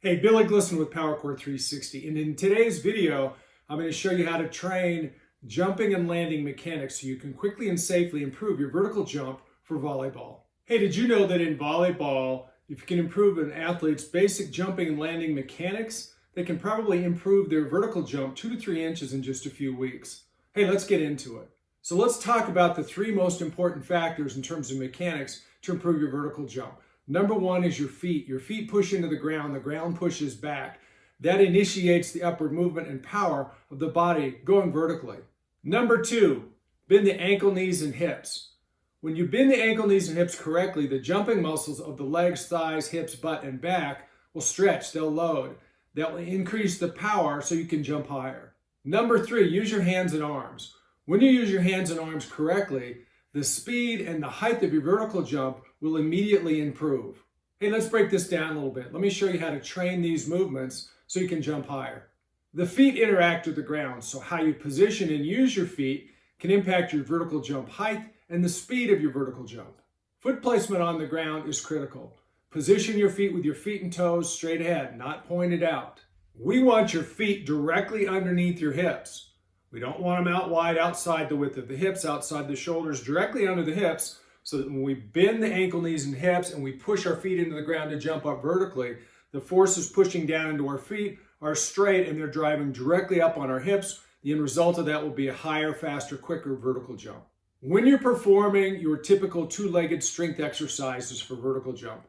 Hey, Billy Glisan with Powercore 360, and in today's video, I'm going to show you how to train jumping and landing mechanics so you can quickly and safely improve your vertical jump for volleyball. Hey, did you know that in volleyball, if you can improve an athlete's basic jumping and landing mechanics, they can probably improve their vertical jump 2 to 3 inches in just a few weeks? Hey, let's get into it. So let's talk about the 3 most important factors in terms of mechanics to improve your vertical jump. Number 1 is your feet. Your feet push into the ground pushes back. That initiates the upward movement and power of the body going vertically. Number 2, bend the ankle, knees, and hips. When you bend the ankle, knees, and hips correctly, the jumping muscles of the legs, thighs, hips, butt, and back will stretch, they'll load. That will increase the power so you can jump higher. Number 3, use your hands and arms. When you use your hands and arms correctly, the speed and the height of your vertical jump will immediately improve. Hey, let's break this down a little bit. Let me show you how to train these movements so you can jump higher. The feet interact with the ground, so how you position and use your feet can impact your vertical jump height and the speed of your vertical jump. Foot placement on the ground is critical. Position your feet with your feet and toes straight ahead, not pointed out. We want your feet directly underneath your hips. We don't want them out wide outside the width of the hips, outside the shoulders, directly under the hips, so that when we bend the ankle, knees, and hips and we push our feet into the ground to jump up vertically, the forces pushing down into our feet are straight and they're driving directly up on our hips. The end result of that will be a higher, faster, quicker vertical jump. When you're performing your typical 2-legged strength exercises for vertical jump,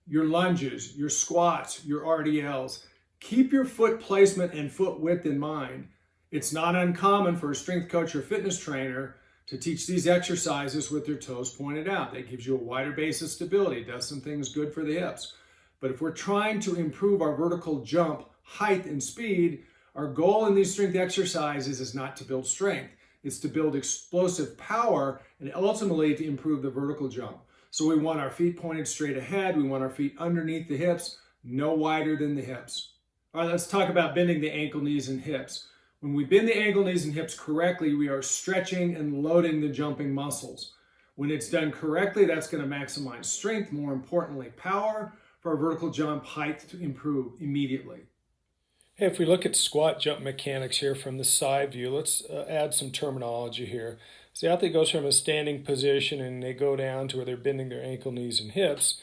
your lunges, your squats, your RDLs, keep your foot placement and foot width in mind. It's not uncommon for a strength coach or fitness trainer to teach these exercises with their toes pointed out. That gives you a wider base of stability, does some things good for the hips. But if we're trying to improve our vertical jump height and speed, our goal in these strength exercises is not to build strength. It's to build explosive power and ultimately to improve the vertical jump. So we want our feet pointed straight ahead. We want our feet underneath the hips, no wider than the hips. All right, let's talk about bending the ankle, knees, and hips. When we bend the ankle, knees, and hips correctly, we are stretching and loading the jumping muscles. When it's done correctly, that's going to maximize strength, more importantly, power for our vertical jump height to improve immediately. Hey, if we look at squat jump mechanics here from the side view, let's add some terminology here. So the athlete goes from a standing position and they go down to where they're bending their ankle, knees, and hips.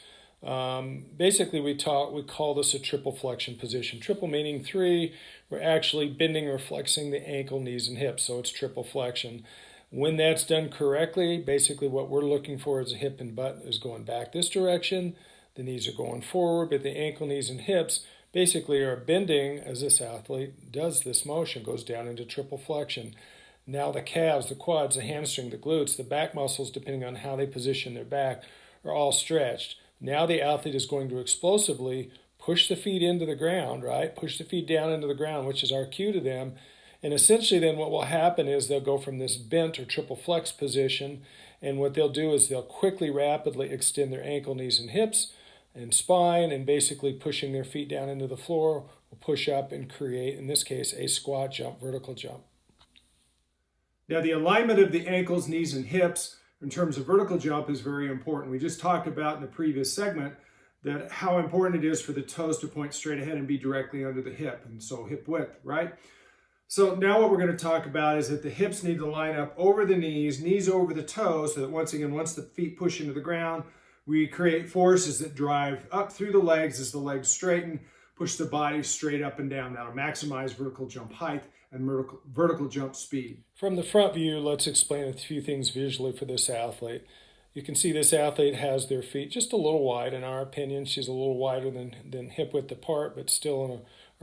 Basically, we call this a triple flexion position. Triple meaning 3, we're actually bending or flexing the ankle, knees, and hips, so it's triple flexion. When that's done correctly, basically what we're looking for is the hip and butt is going back this direction, the knees are going forward, but the ankle, knees, and hips basically are bending as this athlete does this motion, goes down into triple flexion. Now the calves, the quads, the hamstring, the glutes, the back muscles, depending on how they position their back, are all stretched. Now the athlete is going to explosively push the feet into the ground, right? Push the feet down into the ground, which is our cue to them. And essentially then what will happen is they'll go from this bent or triple flex position, and what they'll do is they'll quickly, rapidly extend their ankle, knees, and hips and spine, and basically pushing their feet down into the floor will push up and create, in this case, a squat jump, vertical jump. Now the alignment of the ankles, knees, and hips in terms of vertical jump is very important. We just talked about in the previous segment that how important it is for the toes to point straight ahead and be directly under the hip, and so hip width, right? So now what we're going to talk about is that the hips need to line up over the knees, knees over the toes, so that once the feet push into the ground, we create forces that drive up through the legs as the legs straighten, push the body straight up and down. That'll maximize vertical jump height and vertical jump speed. From the front view, let's explain a few things visually for this athlete. You can see this athlete has their feet just a little wide. In our opinion, she's a little wider than hip width apart, but still in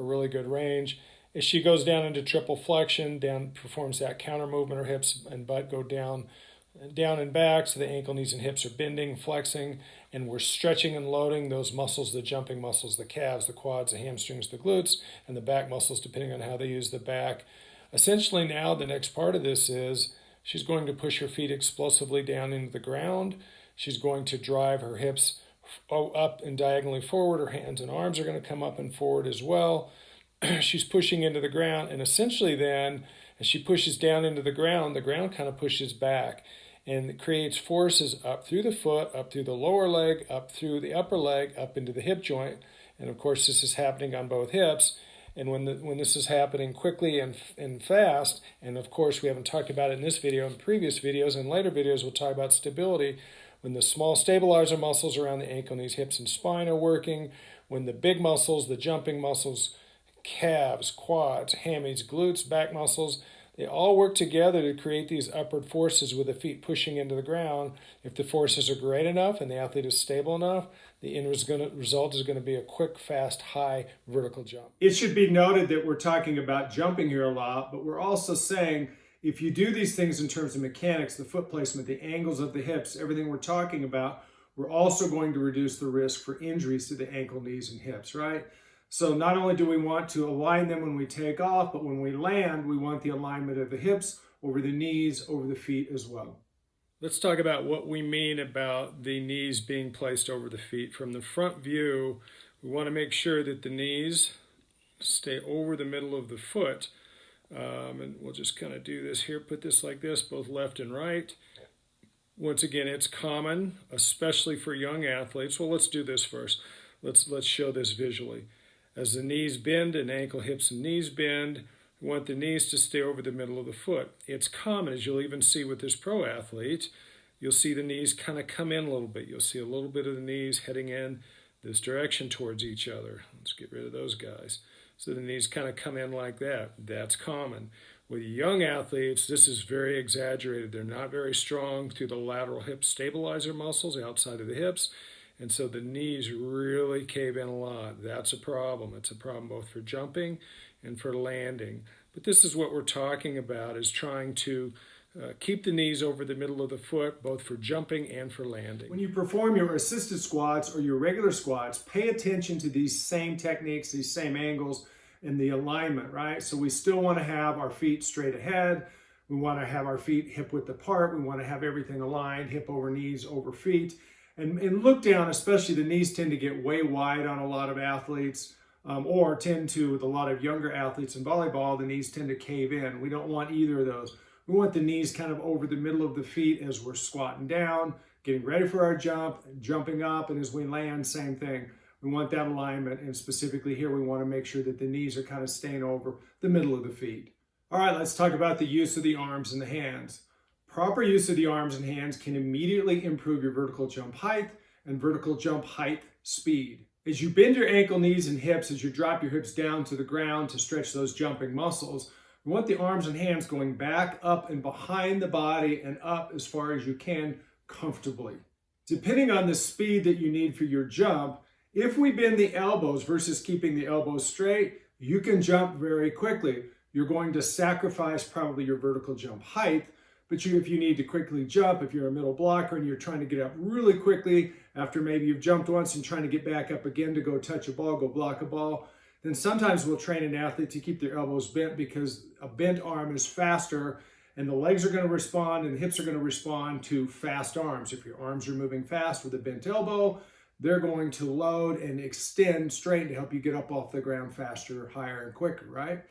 a really good range. As she goes down into triple flexion, performs that counter movement, her hips and butt go down and back, so the ankle, knees, and hips are bending, flexing, and we're stretching and loading those muscles, the jumping muscles, the calves, the quads, the hamstrings, the glutes, and the back muscles, depending on how they use the back. Essentially now the next part of this is she's going to push her feet explosively down into the ground. She's going to drive her hips up and diagonally forward. Her hands and arms are going to come up and forward as well. She's pushing into the ground, and essentially then as she pushes down into the ground kind of pushes back. and it creates forces up through the foot, up through the lower leg, up through the upper leg, up into the hip joint, And of course, this is happening on both hips. And when this is happening quickly and fast, and of course we haven't talked about it in this video, in previous videos and later videos we'll talk about stability, when the small stabilizer muscles around the ankle, knees, hips, and spine are working, when the big muscles, the jumping muscles, calves, quads, hammies, glutes, back muscles, they all work together to create these upward forces with the feet pushing into the ground. If the forces are great enough and the athlete is stable enough, the end result is going to be a quick, fast, high vertical jump. It should be noted that we're talking about jumping here a lot, but we're also saying if you do these things in terms of mechanics, the foot placement, the angles of the hips, everything we're talking about, we're also going to reduce the risk for injuries to the ankle, knees, and hips, right? So not only do we want to align them when we take off, but when we land, we want the alignment of the hips over the knees, over the feet as well. Let's talk about what we mean about the knees being placed over the feet. From the front view, we want to make sure that the knees stay over the middle of the foot. And we'll just kind of do this here, put this like this, both left and right. Once again, it's common, especially for young athletes. Well, let's do this first. Let's show this visually. As the knees bend and ankle, hips, and knees bend, we want the knees to stay over the middle of the foot. It's common, as you'll even see with this pro athlete, you'll see the knees kind of come in a little bit. You'll see a little bit of the knees heading in this direction towards each other. Let's get rid of those guys. So the knees kind of come in like that. That's common. With young athletes, this is very exaggerated. They're not very strong through the lateral hip stabilizer muscles outside of the hips. And so the knees really cave in a lot. That's a problem. It's a problem both for jumping and for landing. But this is what we're talking about, is trying to keep the knees over the middle of the foot, both for jumping and for landing. When you perform your assisted squats or your regular squats, pay attention to these same techniques, these same angles, and the alignment, right? So we still want to have our feet straight ahead. We want to have our feet hip width apart. We want to have everything aligned, hip over knees over feet. And look down, especially the knees tend to get way wide on a lot of athletes, or tend to, with a lot of younger athletes in volleyball, the knees tend to cave in. We don't want either of those. We want the knees kind of over the middle of the feet as we're squatting down, getting ready for our jump, jumping up, and as we land, same thing. We want that alignment, and specifically here, we want to make sure that the knees are kind of staying over the middle of the feet. All right, let's talk about the use of the arms and the hands. Proper use of the arms and hands can immediately improve your vertical jump height and vertical jump height speed. As you bend your ankle, knees, and hips, as you drop your hips down to the ground to stretch those jumping muscles, we want the arms and hands going back, up, and behind the body and up as far as you can comfortably. Depending on the speed that you need for your jump, if we bend the elbows versus keeping the elbows straight, you can jump very quickly. You're going to sacrifice probably your vertical jump height, but if you need to quickly jump, if you're a middle blocker and you're trying to get up really quickly after maybe you've jumped once and trying to get back up again to go touch a ball, go block a ball, then sometimes we'll train an athlete to keep their elbows bent, because a bent arm is faster and the legs are going to respond and the hips are going to respond to fast arms. If your arms are moving fast with a bent elbow, they're going to load and extend straight to help you get up off the ground faster, higher, and quicker, right?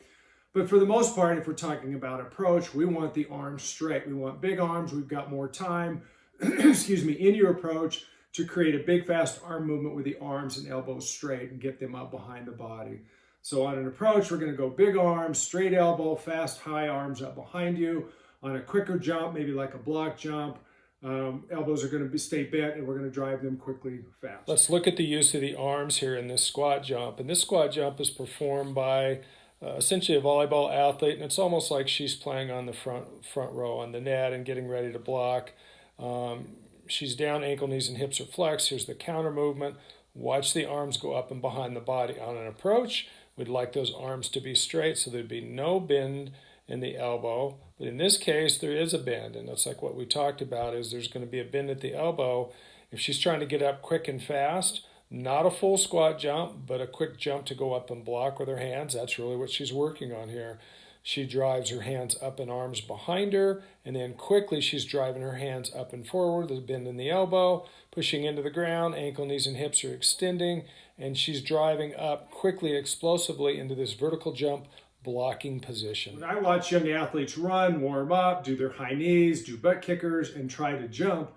But for the most part, if we're talking about approach, we want the arms straight. We want big arms. We've got more time, excuse me, in your approach to create a big, fast arm movement with the arms and elbows straight and get them up behind the body. So on an approach, we're going to go big arms, straight elbow, fast, high arms up behind you. On a quicker jump, maybe like a block jump, elbows are going to stay bent and we're going to drive them quickly, fast. Let's look at the use of the arms here in this squat jump. And this squat jump is performed by essentially a volleyball athlete, and it's almost like she's playing on the front row on the net and getting ready to block. She's down, ankle, knees, and hips are flexed. Here's the counter movement. Watch the arms go up and behind the body. On an approach, we'd like those arms to be straight so there'd be no bend in the elbow. But in this case, there is a bend, and that's like what we talked about, is there's going to be a bend at the elbow. If she's trying to get up quick and fast, not a full squat jump, but a quick jump to go up and block with her hands, that's really what she's working on here. She drives her hands up and arms behind her, and then quickly she's driving her hands up and forward, the bend in the elbow, pushing into the ground, ankle, knees, and hips are extending, and she's driving up quickly, explosively into this vertical jump blocking position. When I watch young athletes run, warm up, do their high knees, do butt kickers, and try to jump,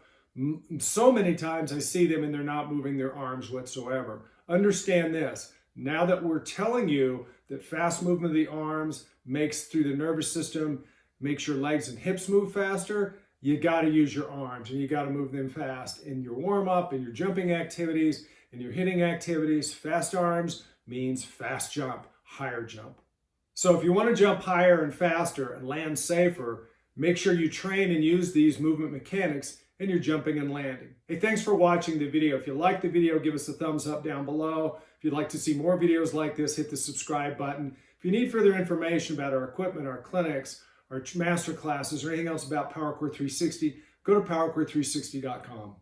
so many times I see them and they're not moving their arms whatsoever. understand this. Now that we're telling you that fast movement of the arms makes through the nervous system, makes your legs and hips move faster, you got to use your arms and you got to move them fast in your warm-up, in your jumping activities, in your hitting activities. Fast arms means fast jump, higher jump. So if you want to jump higher and faster and land safer, make sure you train and use these movement mechanics in your jumping and landing. Hey, thanks for watching the video. If you liked the video, give us a thumbs up down below. If you'd like to see more videos like this, hit the subscribe button. If you need further information about our equipment, our clinics, our master classes, or anything else about Powercore 360, go to powercore360.com.